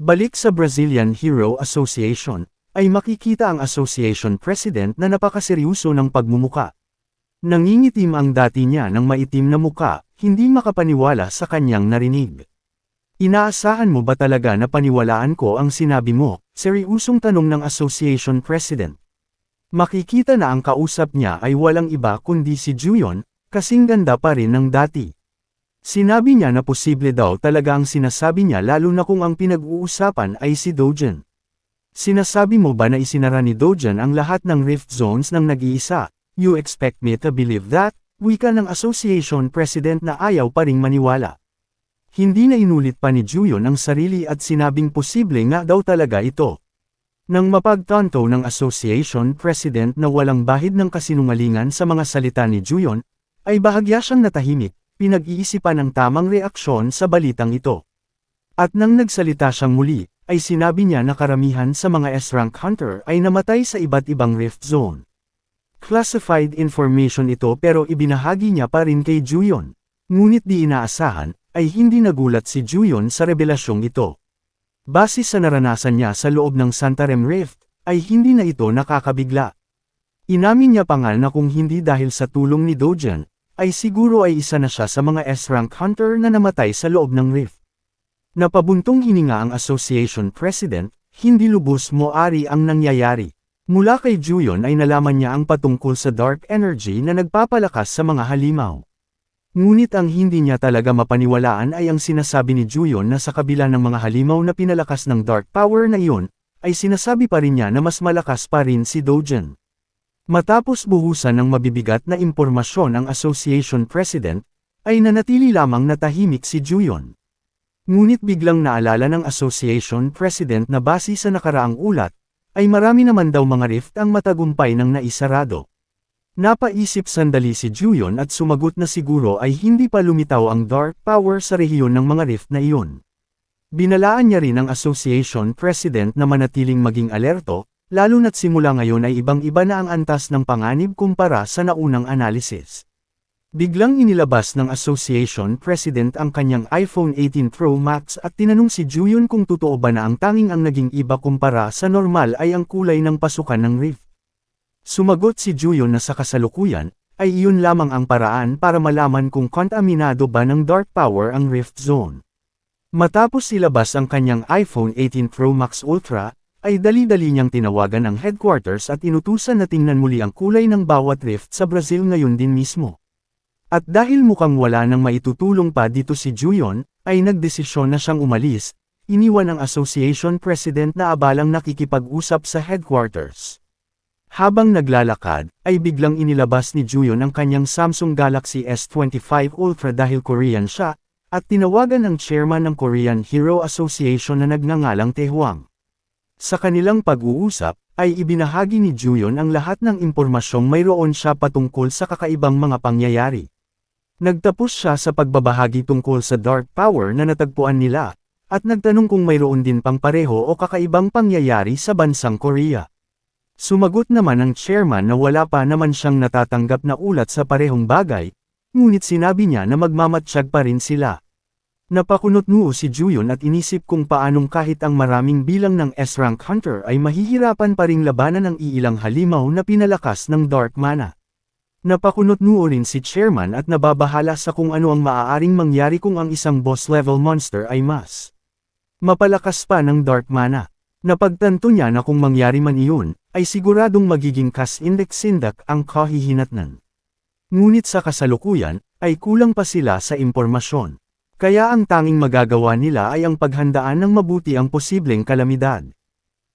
Balik sa Brazilian Hero Association, ay makikita ang association president na napakaseryoso ng pagmumuka. Nangingitim ang dati niya ng maitim na muka, hindi makapaniwala sa kanyang narinig. Inaasahan mo ba talaga na paniwalaan ko ang sinabi mo? Seryosong tanong ng association president. Makikita na ang kausap niya ay walang iba kundi si Juyon, kasing ganda pa rin ng dati. Sinabi niya na posible daw talaga ang sinasabi niya lalo na kung ang pinag-uusapan ay si Dojan. Sinasabi mo ba na isinara ni Dojan ang lahat ng rift zones ng nag-iisa? You expect me to believe that? Wika ng association president na ayaw pa ring maniwala. Hindi na inulit pa ni Juyon ang sarili at sinabing posible nga daw talaga ito. Nang mapagtanto ng association president na walang bahid ng kasinungalingan sa mga salita ni Juyon, ay bahagya siyang natahimik. Pinag-iisipan ang tamang reaksyon sa balitang ito. At nang nagsalita siyang muli, ay sinabi niya na karamihan sa mga S-rank hunter ay namatay sa iba't ibang rift zone. Classified information ito pero ibinahagi niya pa rin kay Juyon. Ngunit di inaasahan, ay hindi nagulat si Juyon sa revelasyong ito. Base sa naranasan niya sa loob ng Santarem Rift, ay hindi na ito nakakabigla. Inamin niya pa nga na kung hindi dahil sa tulong ni Dojan, ay siguro ay isa na siya sa mga S-rank hunter na namatay sa loob ng rift. Napabuntong hininga ang association president, hindi lubos mo-ari ang nangyayari. Mula kay Juyon ay nalaman niya ang patungkol sa dark energy na nagpapalakas sa mga halimaw. Ngunit ang hindi niya talaga mapaniwalaan ay ang sinasabi ni Juyon na sa kabila ng mga halimaw na pinalakas ng dark power na iyon, ay sinasabi pa rin niya na mas malakas pa rin si Dojan. Matapos buhusan ng mabibigat na impormasyon ang association president, ay nanatili lamang na tahimik si Juyon. Ngunit biglang naalala ng association president na base sa nakaraang ulat, ay marami naman daw mga rift ang matagumpay ng naisarado. Napaisip sandali si Juyon at sumagot na siguro ay hindi pa lumitaw ang dark power sa rehiyon ng mga rift na iyon. Binalaan niya rin ang association president na manatiling maging alerto, lalo na't simula ngayon ay ibang-iba na ang antas ng panganib kumpara sa naunang analysis. Biglang inilabas ng association president ang kanyang iPhone 18 Pro Max at tinanong si Juyon kung totoo ba na ang tanging ang naging iba kumpara sa normal ay ang kulay ng pasukan ng rift. Sumagot si Juyon na sa kasalukuyan, ay iyon lamang ang paraan para malaman kung kontaminado ba ng dark power ang rift zone. Matapos ilabas ang kanyang iPhone 18 Pro Max Ultra, ay dali-dali niyang tinawagan ang headquarters at inutusan na tingnan muli ang kulay ng bawat rift sa Brazil ngayon din mismo. At dahil mukhang wala nang maitutulong pa dito si Juyon, ay nagdesisyon na siyang umalis, iniwan ang association president na abalang nakikipag-usap sa headquarters. Habang naglalakad, ay biglang inilabas ni Juyon ang kanyang Samsung Galaxy S25 Ultra dahil Korean siya, at tinawagan ang chairman ng Korean Hero Association na nagngangalang Tae-hwang. Sa kanilang pag-uusap, ay ibinahagi ni Juyon ang lahat ng impormasyong mayroon siya patungkol sa kakaibang mga pangyayari. Nagtapos siya sa pagbabahagi tungkol sa dark power na natagpuan nila, at nagtanong kung mayroon din pang pareho o kakaibang pangyayari sa bansang Korea. Sumagot naman ang chairman na wala pa naman siyang natatanggap na ulat sa parehong bagay, ngunit sinabi niya na magmamatsyag pa rin sila. Napakunot-noo si Juyon at inisip kung paanong kahit ang maraming bilang ng S-rank hunter ay mahihirapan pa ring labanan ang iilang halimaw na pinalakas ng dark mana. Napakunot-noo rin si chairman at nababahala sa kung ano ang maaaring mangyari kung ang isang boss-level monster ay mas mapalakas pa ng dark mana. Napagtanto niya na kung mangyari man iyon, ay siguradong magiging kasindak-sindak ang kahihinatnan. Ngunit sa kasalukuyan, ay kulang pa sila sa impormasyon. Kaya ang tanging magagawa nila ay ang paghandaan ng mabuti ang posibleng kalamidad.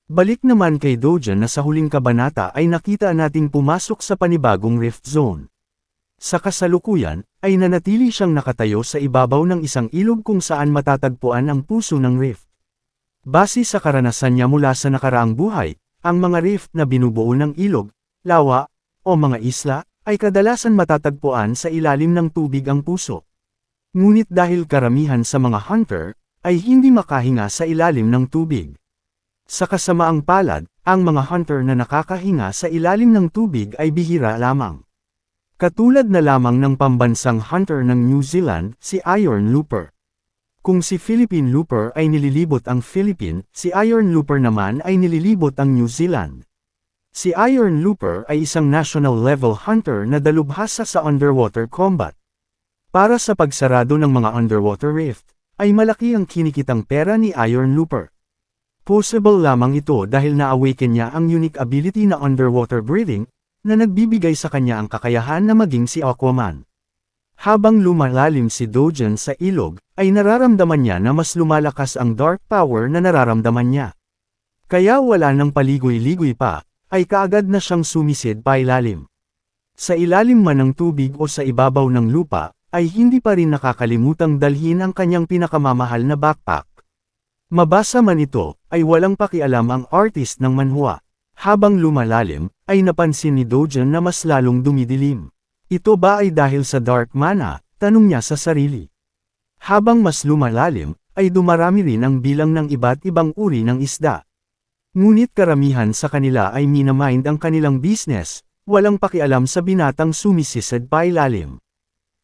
Balik naman kay Dojan na sa huling kabanata ay nakita nating pumasok sa panibagong rift zone. Sa kasalukuyan, ay nanatili siyang nakatayo sa ibabaw ng isang ilog kung saan matatagpuan ang puso ng rift. Base sa karanasan niya mula sa nakaraang buhay, ang mga rift na binubuo ng ilog, lawa, o mga isla, ay kadalasan matatagpuan sa ilalim ng tubig ang puso. Ngunit dahil karamihan sa mga hunter, ay hindi makahinga sa ilalim ng tubig. Sa kasamaang palad, ang mga hunter na nakakahinga sa ilalim ng tubig ay bihira lamang. Katulad na lamang ng pambansang hunter ng New Zealand, si Iron Looper. Kung si Philippine Looper ay nililibot ang Philippine, si Iron Looper naman ay nililibot ang New Zealand. Si Iron Looper ay isang national-level hunter na dalubhasa sa underwater combat. Para sa pagsarado ng mga underwater rift, ay malaki ang kinikitang pera ni Iron Looper. Possible lamang ito dahil na-awaken niya ang unique ability na underwater breathing, na nagbibigay sa kanya ang kakayahan na maging si Aquaman. Habang lumalalim si Dogen sa ilog, ay nararamdaman niya na mas lumalakas ang dark power na nararamdaman niya. Kaya wala nang paligoy-ligoy pa, ay kaagad na siyang sumisid pailalim. Sa ilalim man ng tubig o sa ibabaw ng lupa, ay hindi pa rin nakakalimutang dalhin ang kanyang pinakamamahal na backpack. Mabasa man ito, ay walang pakialam ang artist ng manhwa. Habang lumalalim, ay napansin ni Dogen na mas lalong dumidilim. Ito ba ay dahil sa dark mana? Tanong niya sa sarili. Habang mas lumalalim, ay dumarami rin ang bilang ng iba't ibang uri ng isda. Ngunit karamihan sa kanila ay minamind ang kanilang business, walang pakialam sa binatang sumisisad pailalim.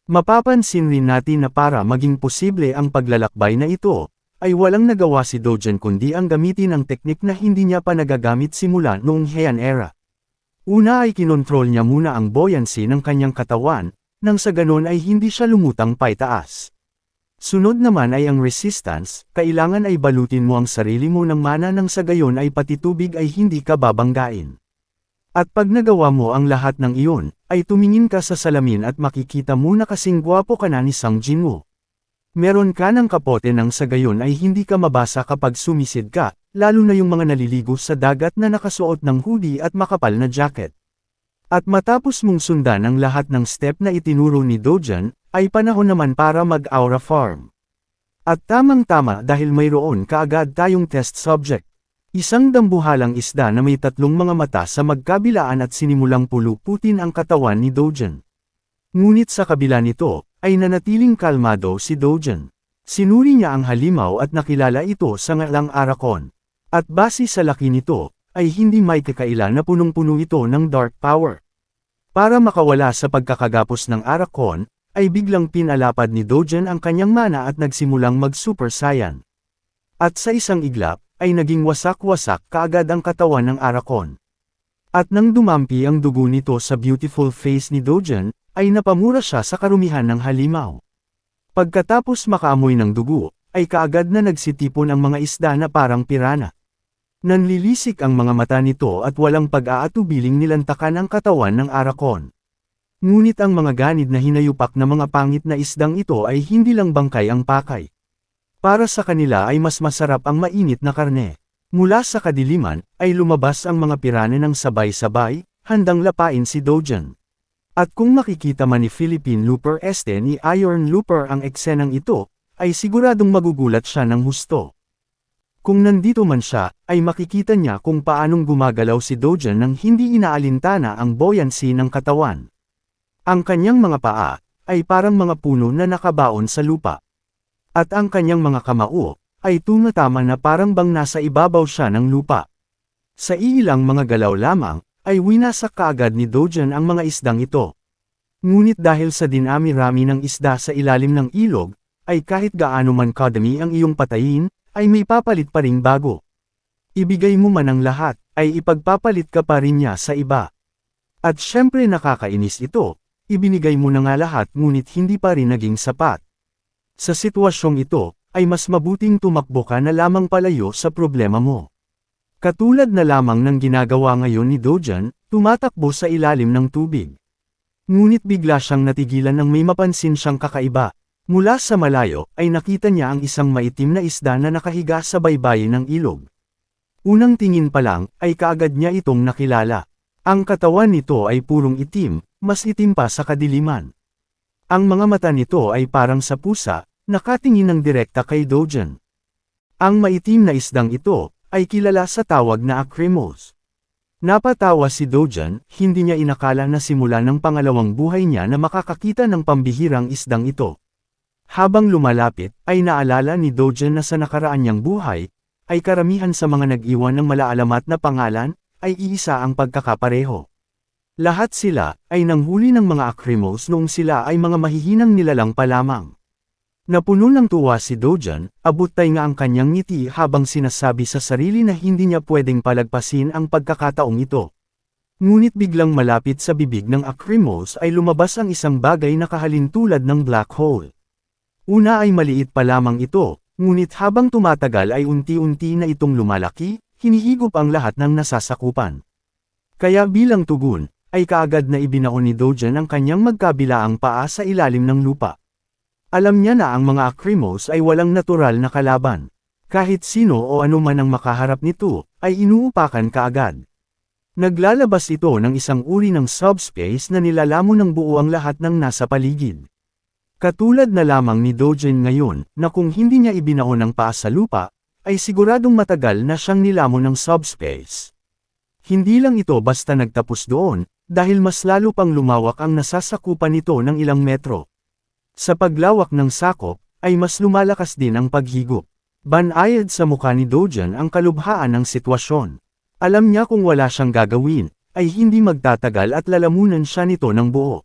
Mapapansin rin natin na para maging posible ang paglalakbay na ito, ay walang nagawa si Dogen kundi ang gamitin ang teknik na hindi niya pa nagagamit simula noong Heian era. Una ay kinontrol niya muna ang buoyancy ng kanyang katawan, nang sa ganon ay hindi siya lumutang paitaas. Sunod naman ay ang resistance, kailangan ay balutin mo ang sarili mo ng mana nang sa gayon ay pati tubig ay hindi ka babanggain. At pag nagawa mo ang lahat ng iyon, ay tumingin ka sa salamin at makikita mo na kasing gwapo ka na ni Sang Jinwoo. Meron ka ng kapote nang sa gayon ay hindi ka mabasa kapag sumisid ka, lalo na yung mga naliligo sa dagat na nakasuot ng hoodie at makapal na jacket. At matapos mong sundan ang lahat ng step na itinuro ni Dogen, ay panahon naman para mag-aura farm. At tamang-tama dahil mayroon kaagad tayong test subject. Isang dambuhalang isda na may tatlong mga mata sa magkabilaan at sinimulang puluputin ang katawan ni Dogen. Ngunit sa kabila nito, ay nanatiling kalmado si Dogen. Sinuri niya ang halimaw at nakilala ito sa ngalang Arakon. At base sa laki nito, ay hindi may kakaila na punong-puno ito ng dark power. Para makawala sa pagkakagapos ng Arakon, ay biglang pinalapad ni Dogen ang kanyang mana at nagsimulang mag-super saiyan. At sa isang iglap, ay naging wasak-wasak kaagad ang katawan ng Arakon. At nang dumampi ang dugo nito sa beautiful face ni Dogen, ay napamura siya sa karumihan ng halimaw. Pagkatapos makaamoy ng dugo, ay kaagad na nagsitipon ang mga isda na parang pirana. Nanlilisik ang mga mata nito at walang pag-aatubiling nilantakan ang katawan ng Arakon. Ngunit ang mga ganid na hinayupak na mga pangit na isdang ito ay hindi lang bangkay ang pakay. Para sa kanila ay mas masarap ang mainit na karne. Mula sa kadiliman, ay lumabas ang mga pirana ng sabay-sabay, handang lapain si Dogen. At kung makikita man ni Philippine Looper ni Iron Looper ang eksenang ito, ay siguradong magugulat siya ng husto. Kung nandito man siya, ay makikita niya kung paanong gumagalaw si Dogen nang hindi inaalintana ang buoyancy ng katawan. Ang kanyang mga paa, ay parang mga puno na nakabaon sa lupa. At ang kanyang mga kamao, ay tumatama na parang bang nasa ibabaw siya ng lupa. Sa ilang mga galaw lamang, ay winasak kaagad ni Dogen ang mga isdang ito. Ngunit dahil sa dinami-rami ng isda sa ilalim ng ilog, ay kahit gaano man kadami ang iyong patayin, ay may papalit pa ring bago. Ibigay mo man ang lahat, ay ipagpapalit ka pa rin niya sa iba. At syempre nakakainis ito. Ibinigay mo na nga lahat ngunit hindi pa rin naging sapat. Sa sitwasyong ito, ay mas mabuting tumakbo ka na lamang palayo sa problema mo. Katulad na lamang ng ginagawa ngayon ni Dogen, tumatakbo sa ilalim ng tubig. Ngunit bigla siyang natigilan nang may mapansin siyang kakaiba. Mula sa malayo, ay nakita niya ang isang maitim na isda na nakahiga sa baybayin ng ilog. Unang tingin pa lang, ay kaagad niya itong nakilala. Ang katawan nito ay purong itim, mas itim pa sa kadiliman. Ang mga mata nito ay parang sa pusa, nakatingin ng direkta kay Dogen. Ang maitim na isdang ito, ay kilala sa tawag na Acrymos. Napatawa si Dogen, hindi niya inakala na simula ng pangalawang buhay niya na makakakita ng pambihirang isdang ito. Habang lumalapit, ay naalala ni Dogen na sa nakaraan niyang buhay, ay karamihan sa mga nag-iwan ng malaalamat na pangalan, ay iisa ang pagkakapareho. Lahat sila, ay nanghuli ng mga Acrymos noong sila ay mga mahihinang nilalang pa lamang. Napuno ng tuwa si Dojan, abot-tay nga ang kanyang ngiti habang sinasabi sa sarili na hindi niya pwedeng palagpasin ang pagkakataong ito. Ngunit biglang malapit sa bibig ng Acrimos ay lumabas ang isang bagay na kahalintulad ng black hole. Una ay maliit pa lamang ito, ngunit habang tumatagal ay unti-unti na itong lumalaki, hinihigop ang lahat ng nasasakupan. Kaya bilang tugon, ay kaagad na ibinaon ni Dojan ang kanyang magkabilaang paa sa ilalim ng lupa. Alam niya na ang mga Acrimos ay walang natural na kalaban. Kahit sino o anuman ang makaharap nito, ay inuupakan kaagad. Naglalabas ito ng isang uri ng subspace na nilalamon ng buo ang lahat ng nasa paligid. Katulad na lamang ni Dojan ngayon, na kung hindi niya ibinaon ang paa sa lupa, ay siguradong matagal na siyang nilamon ng subspace. Hindi lang ito basta nagtapos doon, dahil mas lalo pang lumawak ang nasasakupan nito ng ilang metro. Sa paglawak ng sakop, ay mas lumalakas din ang paghigop. Banayad sa mukha ni Dojan ang kalubhaan ng sitwasyon. Alam niya kung wala siyang gagawin, ay hindi magtatagal at lalamunan siya nito ng buo.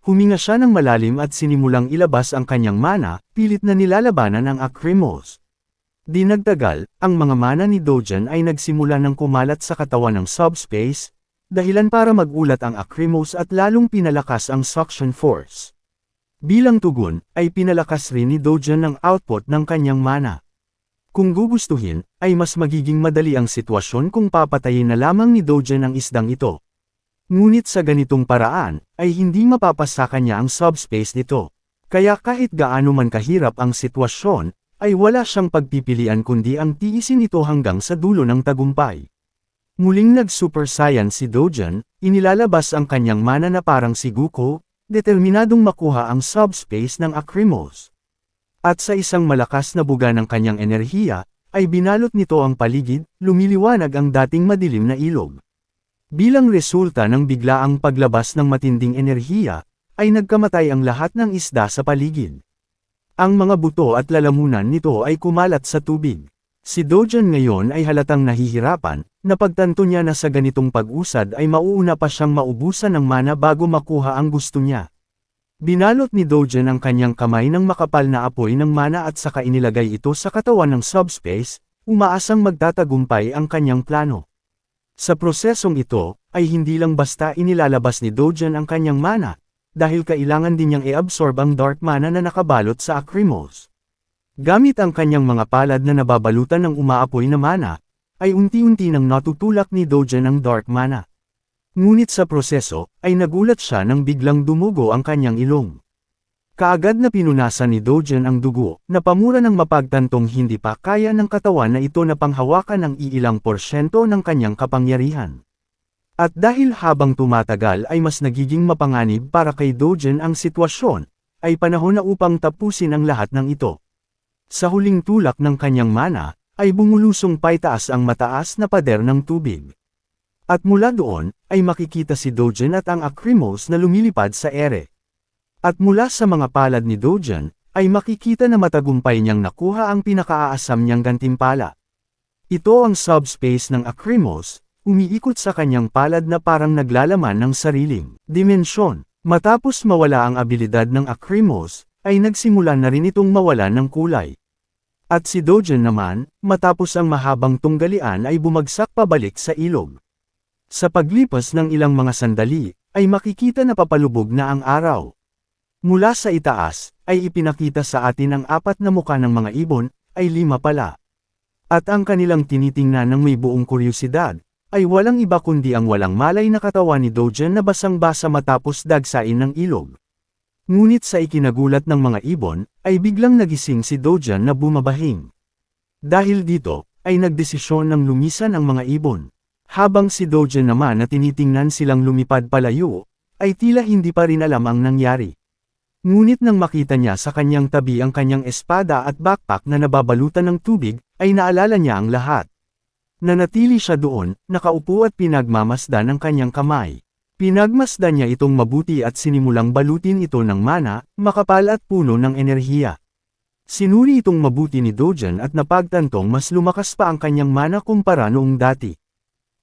Huminga siya ng malalim at sinimulang ilabas ang kanyang mana, pilit na nilalabanan ang Acrimos. Di nagtagal, ang mga mana ni Dojan ay nagsimula ng kumalat sa katawan ng subspace, dahilan para magulat ang Acrimos at lalong pinalakas ang suction force. Bilang tugon, ay pinalakas rin ni Dojan ang output ng kanyang mana. Kung gugustuhin, ay mas magiging madali ang sitwasyon kung papatayin na lamang ni Dojan ang isdang ito. Ngunit sa ganitong paraan, ay hindi mapapasa kanya ang subspace nito. Kaya kahit gaano man kahirap ang sitwasyon, ay wala siyang pagpipilian kundi ang tiisin ito hanggang sa dulo ng tagumpay. Muling nag-super saiyan si Dojan, inilalabas ang kanyang mana na parang si Goku, determinadong makuha ang subspace ng Acrimos. At sa isang malakas na buga ng kanyang enerhiya, ay binalot nito ang paligid, lumiliwanag ang dating madilim na ilog. Bilang resulta ng biglaang paglabas ng matinding enerhiya, ay nagkamatay ang lahat ng isda sa paligid. Ang mga buto at lalamunan nito ay kumalat sa tubig. Si Dojan ngayon ay halatang nahihirapan, napagtanto niya na sa ganitong pag-usad ay mauuna pa siyang maubusan ng mana bago makuha ang gusto niya. Binalot ni Dojan ang kanyang kamay ng makapal na apoy ng mana at saka inilagay ito sa katawan ng subspace, umaasang magtatagumpay ang kanyang plano. Sa prosesong ito, ay hindi lang basta inilalabas ni Dojan ang kanyang mana, dahil kailangan din niyang i-absorb ang dark mana na nakabalot sa Acrimos. Gamit ang kanyang mga palad na nababalutan ng umaapoy na mana, ay unti-unti nang natutulak ni Dojan ang dark mana. Ngunit sa proseso, ay nagulat siya nang biglang dumugo ang kanyang ilong. Kaagad na pinunasan ni Dojan ang dugo, na pamura ng mapagtantong hindi pa kaya ng katawan na ito na panghawakan ng iilang porsyento ng kanyang kapangyarihan. At dahil habang tumatagal ay mas nagiging mapanganib para kay Dojan ang sitwasyon, ay panahon na upang tapusin ang lahat ng ito. Sa huling tulak ng kanyang mana, ay bumulusong paitaas ang mataas na pader ng tubig. At mula doon, ay makikita si Dojan at ang Acrimos na lumilipad sa ere. At mula sa mga palad ni Dojan, ay makikita na matagumpay niyang nakuha ang pinakaaasam niyang gantimpala. Ito ang subspace ng Acrimos, umiikot sa kanyang palad na parang naglalaman ng sariling dimensyon. Matapos mawala ang abilidad ng Acrimos, ay nagsimula na rin itong mawalan ng kulay. At si Dojan naman, matapos ang mahabang tunggalian ay bumagsak pabalik sa ilog. Sa paglipas ng ilang mga sandali, ay makikita na papalubog na ang araw. Mula sa itaas, ay ipinakita sa atin ang apat na muka ng mga ibon, ay 5 pala. At ang kanilang tinitingnan ng may buong kuryosidad, ay walang iba kundi ang walang malay na katawan ni Dojan na basang-basa matapos dagsain ng ilog. Ngunit sa ikinagulat ng mga ibon, ay biglang nagising si Dojan na bumabahing. Dahil dito, ay nagdesisyon ng lumisan ang mga ibon. Habang si Dojan naman na tinitingnan silang lumipad palayo, ay tila hindi pa rin alam ang nangyari. Ngunit nang makita niya sa kanyang tabi ang kanyang espada at backpack na nababalutan ng tubig, ay naalala niya ang lahat. Nanatili siya doon, nakaupo at pinagmamasdan ang kanyang kamay. Pinagmasdan niya itong mabuti at sinimulang balutin ito ng mana, makapal at puno ng enerhiya. Sinuri itong mabuti ni Dojan at napagtantong mas lumakas pa ang kanyang mana kumpara noong dati.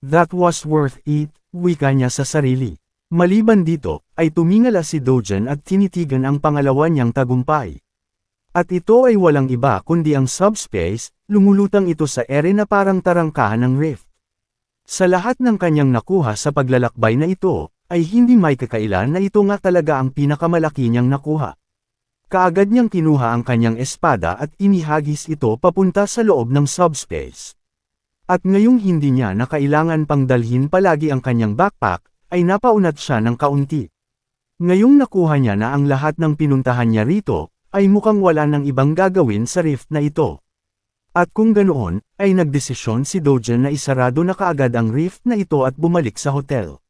That was worth it, wika niya sa sarili. Maliban dito, ay tumingala si Dojan at tinitigan ang pangalawa niyang tagumpay. At ito ay walang iba kundi ang subspace, lumulutang ito sa ere na parang tarangkahan ng rift. Sa lahat ng kanyang nakuha sa paglalakbay na ito, ay hindi may kakailan na ito nga talaga ang pinakamalaki niyang nakuha. Kaagad niyang kinuha ang kanyang espada at inihagis ito papunta sa loob ng subspace. At ngayong hindi niya na kailangan pang dalhin palagi ang kanyang backpack, ay napaunat siya ng kaunti. Ngayong nakuha niya na ang lahat ng pinuntahan niya rito, ay mukhang wala ng ibang gagawin sa rift na ito. At kung ganoon, ay nagdesisyon si Dogen na isarado na kaagad ang rift na ito at bumalik sa hotel.